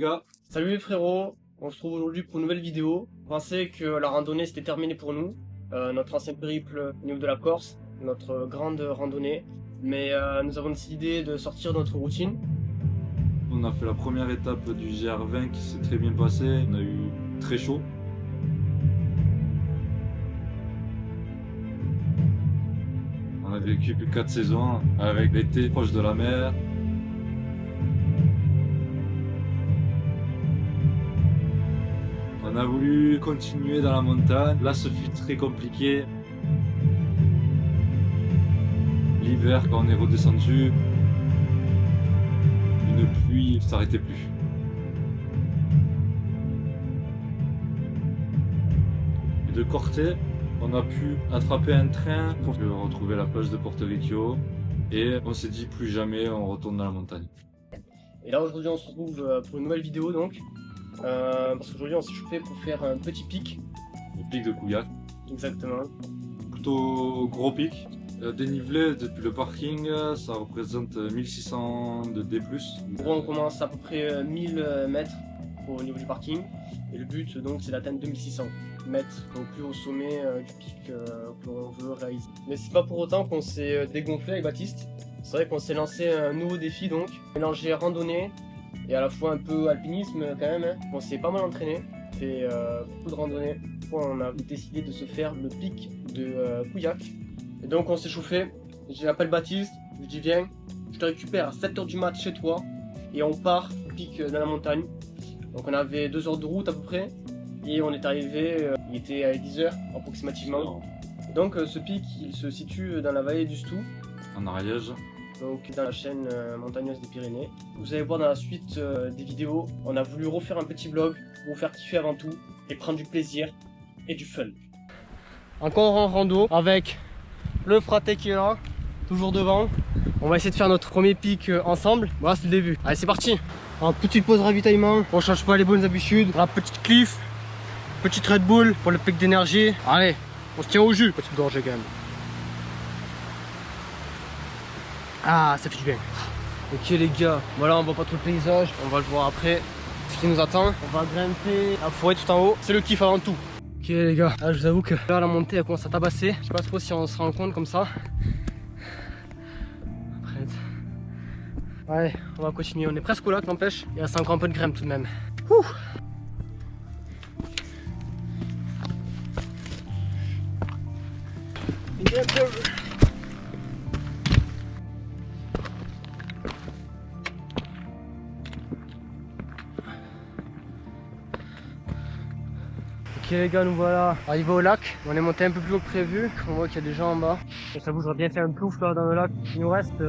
gars. Salut les frérots, on se trouve aujourd'hui pour une nouvelle vidéo. On pensait que la randonnée c'était terminé pour nous, notre ancien périple au niveau de la Corse, notre grande randonnée. Mais nous avons décidé de sortir de notre routine. On a fait la première étape du GR20 qui s'est très bien passée. On a eu très chaud. On a vécu 4 saisons avec l'été proche de la mer. On a voulu continuer dans la montagne. Là, ce fut très compliqué. L'hiver, quand on est redescendu, une pluie ne s'arrêtait plus. Et de Corté, on a pu attraper un train pour retrouver la plage de Porto Vecchio. Et on s'est dit plus jamais on retourne dans la montagne. Et là aujourd'hui on se retrouve pour une nouvelle vidéo donc. Parce qu'aujourd'hui on s'est chauffé pour faire un petit pic. Le pic de Couillac. Exactement. Plutôt gros pic. Dénivelé depuis le parking, ça représente 1600 de D+. En gros on commence à peu près 1000 mètres au niveau du parking. Et le but donc c'est d'atteindre 2600 mètres, donc plus au sommet du pic qu'on veut réaliser. Mais c'est pas pour autant qu'on s'est dégonflé avec Baptiste. C'est vrai qu'on s'est lancé un nouveau défi donc, mélanger randonnée et à la fois un peu alpinisme quand même. Hein. On s'est pas mal entraîné, on fait beaucoup de randonnée. On a décidé de se faire le pic de Couillac. Et donc on s'est chauffé, j'appelle Baptiste, je dis viens, je te récupère à 7h du mat chez toi et on part au pic dans la montagne. Donc on avait 2 heures de route à peu près et on est arrivé, il était à 10h approximativement. Donc ce pic il se situe dans la vallée du Stoux. En Ariège. Donc dans la chaîne montagneuse des Pyrénées. Vous allez voir dans la suite des vidéos, on a voulu refaire un petit vlog pour vous faire kiffer avant tout et prendre du plaisir et du fun. Encore en rando avec le fraté qui est là, toujours devant. On va essayer de faire notre premier pic ensemble. Voilà, c'est le début. Allez, c'est parti. Alors, petite pause ravitaillement. On change pas les bonnes habitudes. La petite cliff, petite Red Bull pour le pic d'énergie. Allez, on se tient au jus. Petite gorgée quand même. Ah, ça fait du bien. Ok les gars, voilà, on voit pas tout le paysage. On va le voir après. Ce qui nous attend. On va grimper la forêt tout en haut. C'est le kiff avant tout. Ok les gars, là, je vous avoue que là la montée elle commence à tabasser. Je sais pas trop si on se rend compte comme ça. Ouais, on va continuer, on est presque au lac n'empêche. Il reste encore un peu de grimpe tout de même. Ouh. Ok les gars, nous voilà arrivés au lac. On est monté un peu plus haut que prévu. On voit qu'il y a des gens en bas. Et ça vous, j'aurais bien fait un plouf là dans le lac. Il nous reste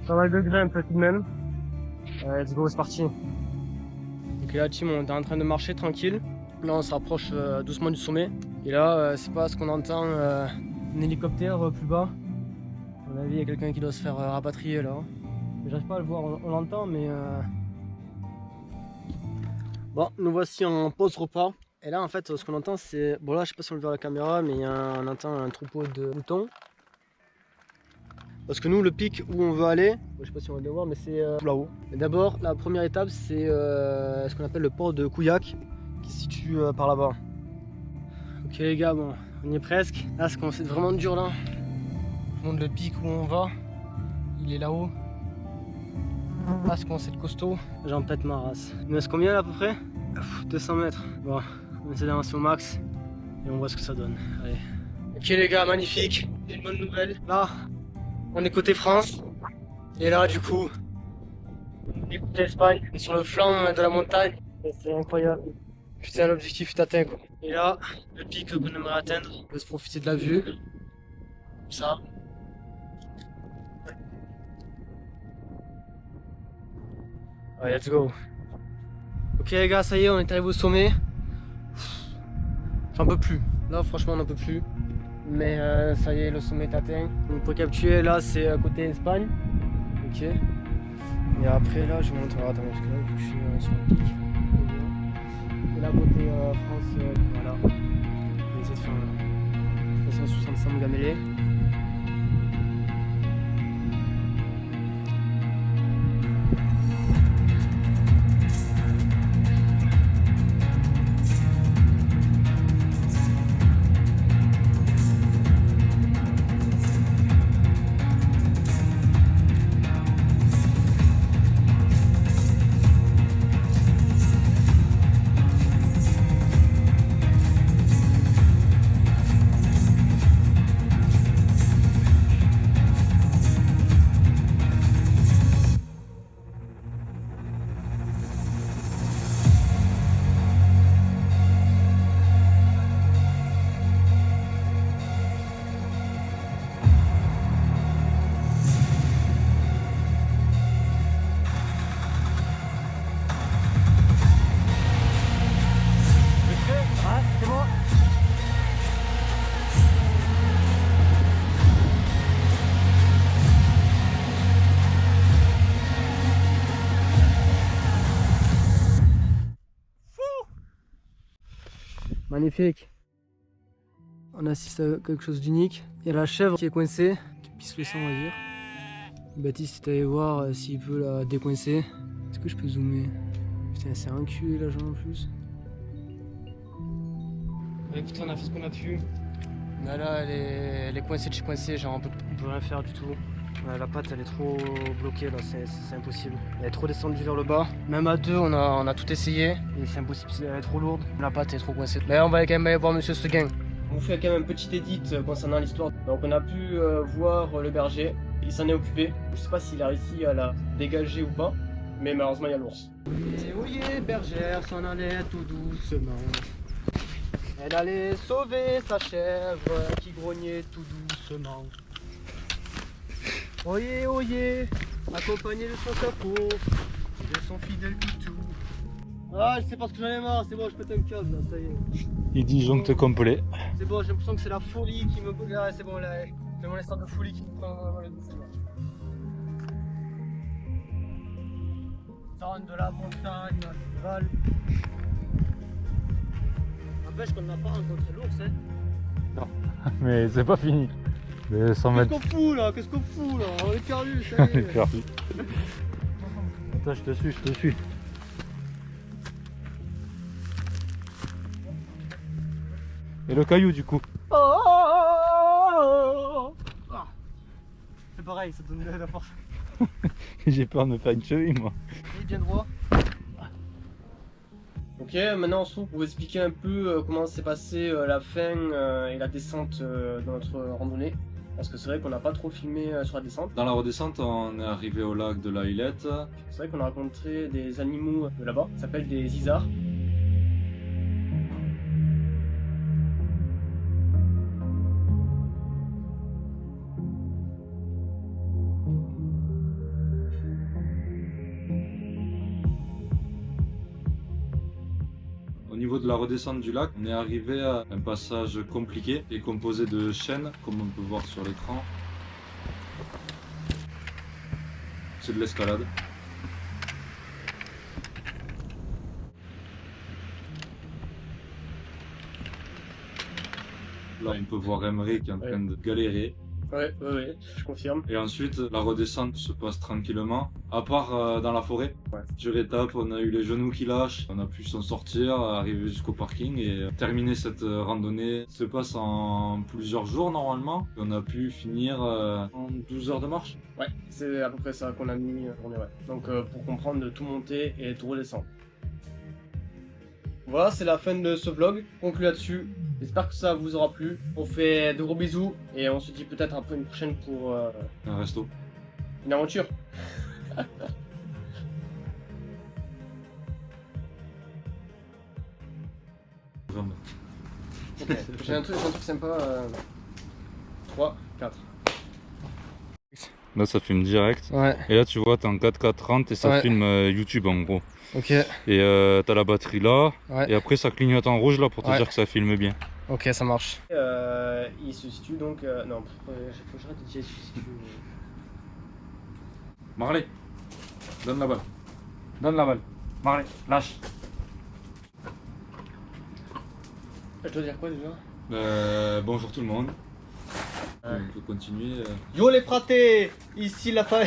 pas mal de grimpe tout de même. Let's go, c'est parti. Ok là team, on est en train de marcher tranquille. Là on se rapproche doucement du sommet. Et là c'est pas ce qu'on entend un hélicoptère plus bas. À mon avis il y a quelqu'un qui doit se faire rapatrier là. J'arrive pas à le voir, on l'entend mais... Bon, nous voici en pause repas. Et là en fait ce qu'on entend c'est... Bon là je sais pas si on le voit à la caméra mais on entend un troupeau de moutons. Parce que nous le pic où on veut aller, je sais pas si on va le voir mais c'est là-haut. D'abord la première étape c'est ce qu'on appelle le port de Couillac qui se situe par là-bas. Ok les gars, bon on y est presque. Là c'est vraiment dur là. Je vous montre le pic où on va. Il est là-haut. Là c'est commencé de costaud. J'en pète ma race. Il nous reste combien là à peu près? 200 mètres. Bon, on essaie d'avancer au max et on voit ce que ça donne. Allez. Ok les gars, magnifique. J'ai une bonne nouvelle. Là, on est côté France. Et là du coup, on est côté Espagne. On est sur le flanc de la montagne. C'est incroyable. Putain, l'objectif est atteint quoi. Et là, le pic qu'on aimerait atteindre. On peut se profiter de la vue. Comme ça. Allez, let's go. Ok les gars, ça y est, on est arrivé au sommet. J'en peux plus. Là franchement on n'en peut plus. Mais ça y est, le sommet est atteint. Donc pour capturer là c'est côté Espagne. Ok. Et après là je vous montre. Attends, parce que là je suis sur le pic. Et là côté France, voilà. On va essayer de faire un 365 gamélé. Magnifique. On assiste à quelque chose d'unique. Il y a la chèvre qui est coincée, qui pisse le sang, on va dire. Baptiste est allé voir s'il peut la décoincer. Est-ce que je peux zoomer? Putain, c'est un cul la jambe en plus. Écoute, on a fait ce qu'on a pu. Là, elle est coincée de chez coincée, genre on peut rien faire du tout. La patte elle est trop bloquée là, c'est impossible. Elle est trop descendue vers le bas. Même à deux on a tout essayé et c'est impossible, elle est trop lourde. La patte est trop coincée. Mais on va quand même aller voir Monsieur Seguin. On vous fait quand même un petit edit concernant l'histoire. Donc on a pu voir le berger, il s'en est occupé. Je sais pas s'il a réussi à la dégager ou pas, mais malheureusement il y a l'ours. Et oui, bergère s'en allait tout doucement. Elle allait sauver sa chèvre qui grognait tout doucement. Oyez, oyez, accompagné de son chapeau, de son fidèle toutou. Ah, c'est parce que j'en ai marre, c'est bon, je pète un câble là, ça y est. Il dit disjoncte complet. C'est bon, j'ai l'impression que c'est la folie qui me... Ah, c'est bon, là, c'est mon instant de folie qui me prend dans le dessin. Sonne de la montagne, Val. N'empêche qu'on n'a pas rencontré l'ours, hein. Non, mais c'est pas fini. Mais 100 Qu'est-ce mètres. qu'on fout là? Qu'est-ce qu'on fout là? On est perdu, ça y est. Perdu. Attends, je te suis, je te suis. Et le caillou du coup. Oh, c'est pareil, ça donne de la force. J'ai peur de me faire une cheville moi. Il est bien droit. Ok, maintenant on se trouve pour vous expliquer un peu comment s'est passée la fin et la descente de notre randonnée. Parce que c'est vrai qu'on n'a pas trop filmé sur la descente. Dans la redescente, on est arrivé au lac de la Hilette. C'est vrai qu'on a rencontré des animaux de là-bas, qui s'appellent des isards. Au niveau de la redescente du lac, on est arrivé à un passage compliqué et composé de chênes, comme on peut voir sur l'écran. C'est de l'escalade. Là, on peut voir Emery qui est en train de galérer. Ouais, je confirme. Et ensuite, la redescente se passe tranquillement. À part dans la forêt. Ouais. Sur étape, on a eu les genoux qui lâchent. On a pu s'en sortir, arriver jusqu'au parking et terminer cette randonnée. Ça se passe en plusieurs jours normalement. Et on a pu finir en 12 heures de marche. Ouais, c'est à peu près ça qu'on a mis journée, ouais. Donc pour comprendre de tout monter et tout redescendre. Voilà, c'est la fin de ce vlog. Conclu là-dessus. J'espère que ça vous aura plu. On fait de gros bisous et on se dit peut-être après une prochaine pour Un resto. une aventure. Jambes. Ok, j'ai un truc sympa. 3, 4. Là, ça filme direct. Ouais, Et là, tu vois, t'es en 4K 30 et ça Ouais. filme YouTube en gros. ok. Et t'as la batterie là. Ouais. Et après, ça clignote en rouge là pour te Ouais. dire que ça filme bien. Ok, ça marche. Il se situe donc. Non, faut que j'arrête de dire il se situe. Marley, donne la balle. Donne la balle. Marley, lâche. Je dois dire quoi déjà? Bonjour tout le monde. Ouais. On peut continuer. Yo les fratés! Ici la fin.